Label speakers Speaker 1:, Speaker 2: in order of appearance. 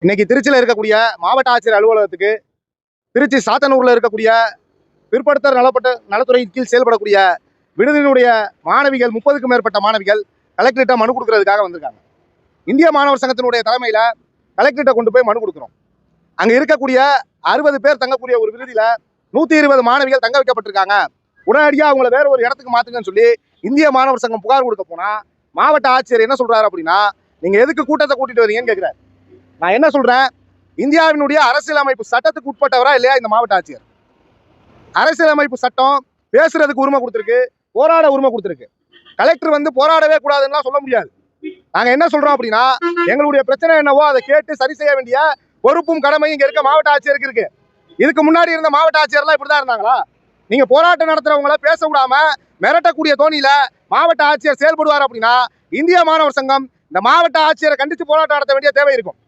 Speaker 1: இன்னைக்கு திருச்சியில் இருக்கக்கூடிய மாவட்ட ஆட்சியர் அலுவலகத்துக்கு திருச்சி சாத்தனூர்ல இருக்கக்கூடிய பிற்படுத்தர் நலத்துறை கீழ் செயல்படக்கூடிய விடுதியினுடைய மாணவிகள் 30க்கும் மேற்பட்ட மாணவிகள் கலெக்டர்கிட்ட மனு கொடுக்கறதுக்காக வந்திருக்காங்க. இந்திய மாணவர் சங்கத்தினுடைய தலைமையில கலெக்டர்கிட்ட கொண்டு போய் மனு கொடுக்கிறோம். அங்க இருக்கக்கூடிய 60 பேர் தங்கக்கூடிய ஒரு விடுதியில 120 மாணவிகள் தங்க வைக்கப்பட்டிருக்காங்க. உடனடியாக அவங்களை வேற ஒரு இடத்துக்கு மாத்துங்கன்னு சொல்லி இந்திய மாணவர் சங்கம் புகார் கொடுக்க போனா மாவட்ட ஆட்சியர் என்ன சொல்றாரு அப்படின்னா, நீங்க எதுக்கு கூட்டத்தை கூட்டிட்டு வரீங்கன்னு கேட்கிறாரு. நான் என்ன சொல்றேன், இந்தியாவினுடைய அரசியலமைப்பு சட்டத்துக்கு உட்பட்டவரா இல்லையா இந்த மாவட்ட ஆட்சியர்? அரசியலமைப்பு சட்டம் பேசுறதுக்கு உரிமை கொடுத்திருக்கு, போராட உரிமை கொடுத்திருக்கு. கலெக்டர் போராடவே கூடாதுன்னு சொல்ல முடியாது. நாங்க என்ன சொல்றோம் அப்படின்னா, எங்களுடைய பிரச்சனை என்னவோ அதை கேட்டு சரி செய்ய வேண்டிய பொறுப்பும் கடமையும் இங்க இருக்க மாவட்ட ஆட்சியருக்கு இருக்கு. இதுக்கு முன்னாடி இருந்த மாவட்ட ஆட்சியர்லாம் இப்படிதான் இருந்தாங்களா? நீங்க போராட்டம் நடத்துறவங்கள பேச விடாம மிரட்டக்கூடிய தோணியில மாவட்ட ஆட்சியர் செயல்படுவார் அப்படின்னா இந்திய மாணவர் சங்கம் இந்த மாவட்ட ஆட்சியரை கண்டித்து போராட்டம் நடத்த வேண்டிய தேவை இருக்கும்.